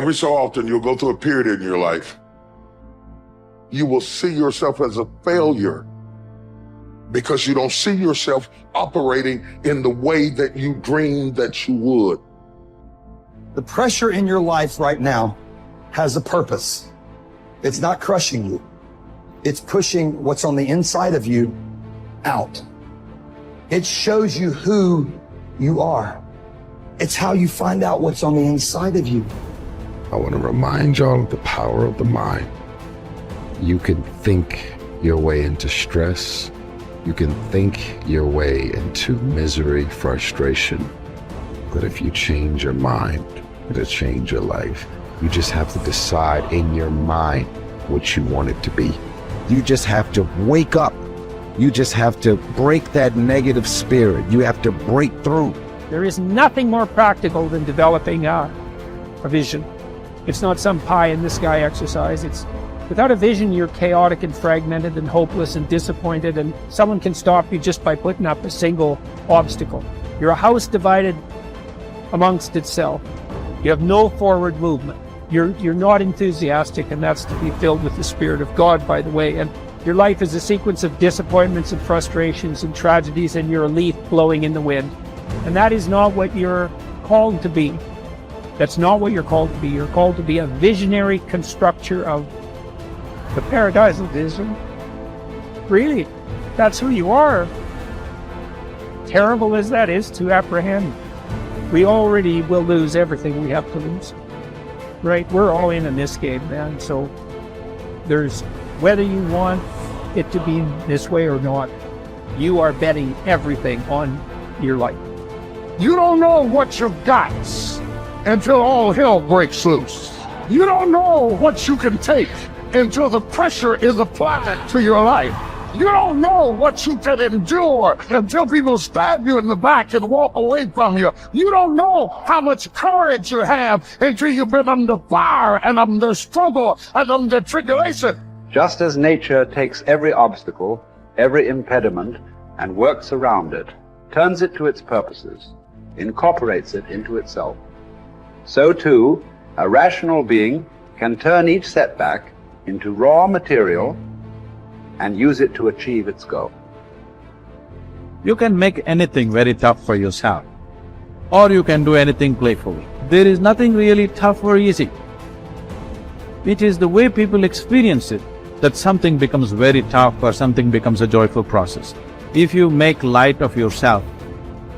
Every so often, you'll go through a period in your life. You will see yourself as a failure because you don't see yourself operating in the way that you dreamed that you would. The pressure in your life right now has a purpose. It's not crushing you. It's pushing what's on the inside of you out. It shows you who you are. It's how you find out what's on the inside of you. I want to remind y'all of the power of the mind. You can think your way into stress. You can think your way into misery, frustration. But if you change your mind, it'll change your life. You just have to decide in your mind what you want it to be. You just have to wake up. You just have to break that negative spirit. You have to break through. There is nothing more practical than developing a vision. It's not some pie in the sky exercise. It's without a vision, you're chaotic and fragmented and hopeless and disappointed, and someone can stop you just by putting up a single obstacle. You're a house divided amongst itself. You have no forward movement. You're not enthusiastic, and that's to be filled with the Spirit of God, by the way. And your life is a sequence of disappointments and frustrations and tragedies, and you're a leaf blowing in the wind. And that is not what you're called to be. That's not what you're called to be. You're called to be a visionary constructor of the paradise of vision. Really, that's who you are. Terrible as that is to apprehend, we already will lose everything we have to lose. Right? We're all in this game, man. So there's, whether you want it to be this way or not, you are betting everything on your life. You don't know what you've got until all hell breaks loose. You don't know what you can take until the pressure is applied to your life. You don't know what you can endure until people stab you in the back and walk away from you. You don't know how much courage you have until you've been under fire and under struggle and under tribulation. Just as nature takes every obstacle, every impediment, and works around it, turns it to its purposes, incorporates it into itself, so too, a rational being can turn each setback into raw material and use it to achieve its goal. You can make anything very tough for yourself, or you can do anything playfully. There is nothing really tough or easy. It is the way people experience it that something becomes very tough or something becomes a joyful process. If you make light of yourself,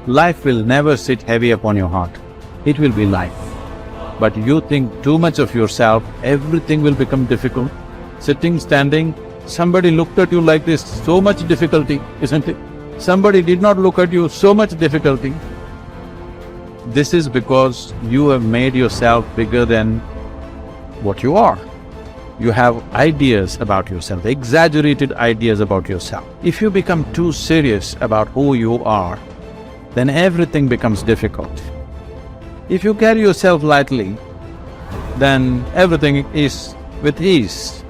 life will never sit heavy upon your heart. It will be light. But you think too much of yourself, everything will become difficult. Sitting, standing, somebody looked at you like this, so much difficulty, isn't it? Somebody did not look at you, so much difficulty. This is because you have made yourself bigger than what you are. You have ideas about yourself, exaggerated ideas about yourself. If you become too serious about who you are, then everything becomes difficult. If you carry yourself lightly, then everything is with ease.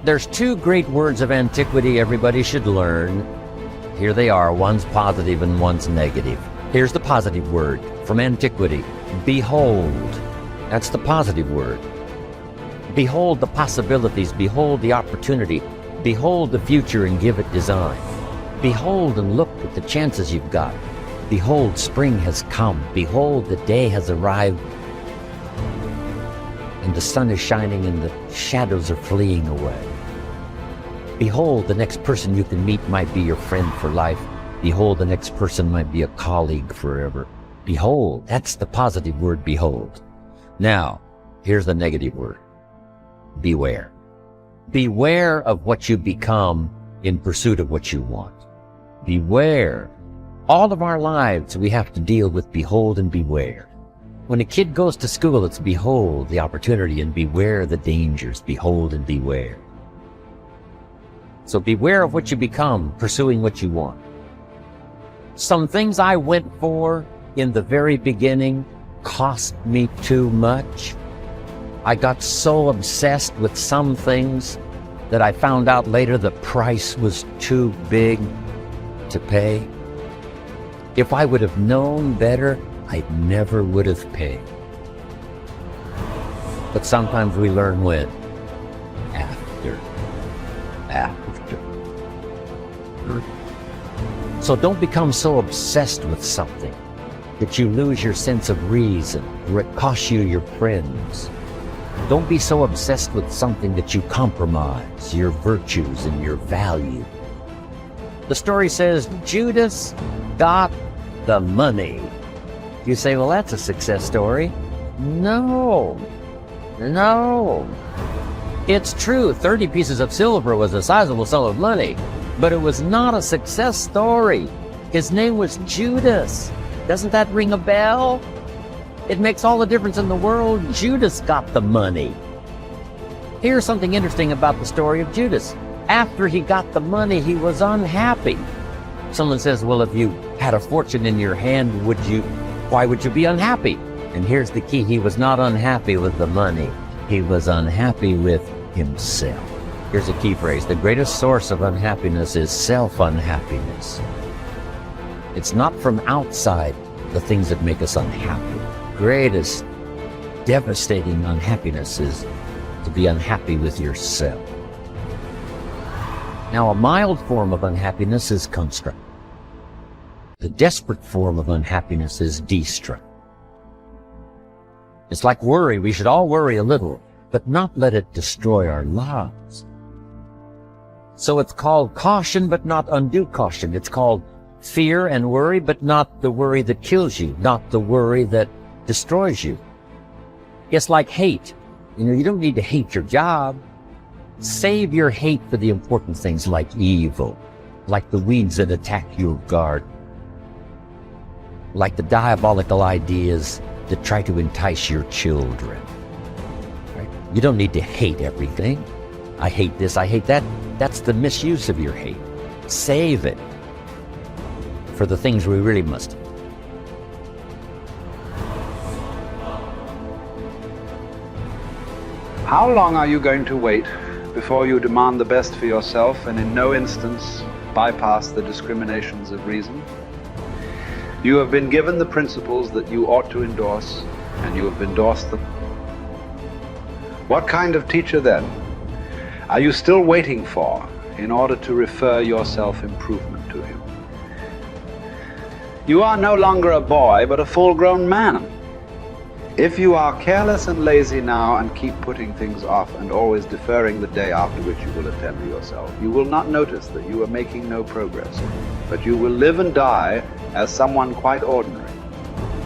There's two great words of antiquity everybody should learn. Here they are, one's positive and one's negative. Here's the positive word from antiquity, behold. That's the positive word. Behold the possibilities, behold the opportunity, behold the future and give it design. Behold and look at the chances you've got. Behold, spring has come. Behold, the day has arrived. And the sun is shining and the shadows are fleeing away. Behold, the next person you can meet might be your friend for life. Behold, the next person might be a colleague forever. Behold, that's the positive word, behold. Now, here's the negative word, beware. Beware of what you become in pursuit of what you want. Beware. All of our lives we have to deal with behold and beware. When a kid goes to school, it's behold the opportunity and beware the dangers, behold and beware. So beware of what you become, pursuing what you want. Some things I went for in the very beginning cost me too much. I got so obsessed with some things that I found out later the price was too big to pay. If I would have known better, I never would have paid. But sometimes we learn when? After. So don't become so obsessed with something that you lose your sense of reason, or it costs you your friends. Don't be so obsessed with something that you compromise your virtues and your value. The story says Judas got the money. You say, well, that's a success story. No. It's true, 30 pieces of silver was a sizable sum of money, but it was not a success story. His name was Judas. Doesn't that ring a bell? It makes all the difference in the world. Judas got the money. Here's something interesting about the story of Judas. After he got the money, he was unhappy. Someone says, well, if you had a fortune in your hand, why would you be unhappy? And here's the key. He was not unhappy with the money. He was unhappy with himself. Here's a key phrase. The greatest source of unhappiness is self-unhappiness. It's not from outside the things that make us unhappy. Greatest devastating unhappiness is to be unhappy with yourself. Now, a mild form of unhappiness is construct. The desperate form of unhappiness is destruct. It's like worry. We should all worry a little, but not let it destroy our lives. So it's called caution, but not undue caution. It's called fear and worry, but not the worry that kills you, not the worry that destroys you. It's like hate. You don't need to hate your job. Save your hate for the important things like evil, like the weeds that attack your garden, like the diabolical ideas that try to entice your children. Right? You don't need to hate everything. I hate this, I hate that. That's the misuse of your hate. Save it for the things we really must. How long are you going to wait before you demand the best for yourself and in no instance bypass the discriminations of reason? You have been given the principles that you ought to endorse, and you have endorsed them. What kind of teacher, then, are you still waiting for in order to refer your self-improvement to him? You are no longer a boy, but a full-grown man. If you are careless and lazy now and keep putting things off and always deferring the day after which you will attend to yourself, you will not notice that you are making no progress, but you will live and die as someone quite ordinary.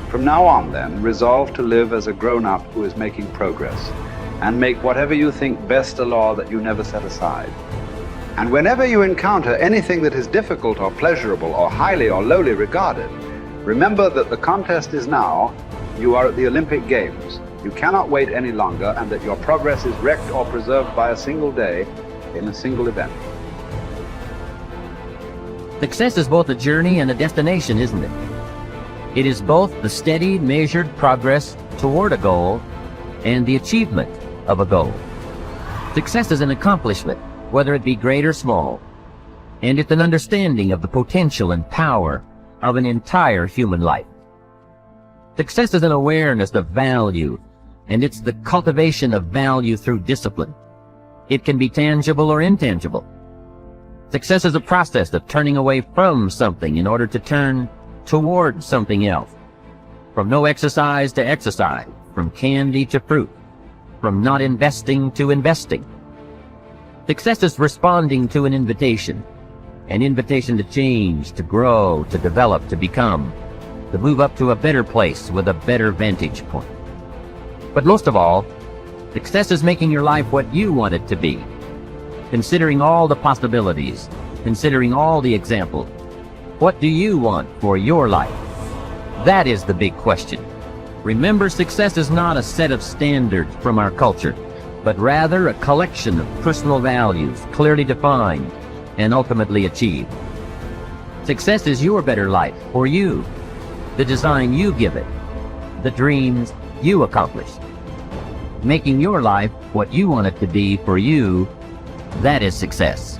From now on, then, resolve to live as a grown-up who is making progress, and make whatever you think best a law that you never set aside. And whenever you encounter anything that is difficult or pleasurable or highly or lowly regarded, remember that the contest is now. You are at the Olympic Games. You cannot wait any longer, and that your progress is wrecked or preserved by a single day in a single event. Success is both a journey and a destination, isn't it? It is both the steady, measured progress toward a goal and the achievement of a goal. Success is an accomplishment, whether it be great or small, and it's an understanding of the potential and power of an entire human life. Success is an awareness of value, and it's the cultivation of value through discipline. It can be tangible or intangible. Success is a process of turning away from something in order to turn toward something else. From no exercise to exercise, from candy to fruit, from not investing to investing. Success is responding to an invitation to change, to grow, to develop, to become, to move up to a better place with a better vantage point. But most of all, success is making your life what you want it to be, considering all the possibilities, considering all the examples. What do you want for your life? That is the big question. Remember, success is not a set of standards from our culture, but rather a collection of personal values, clearly defined and ultimately achieved. Success is your better life for you, the design you give it, the dreams you accomplish. Making your life what you want it to be for you That is success.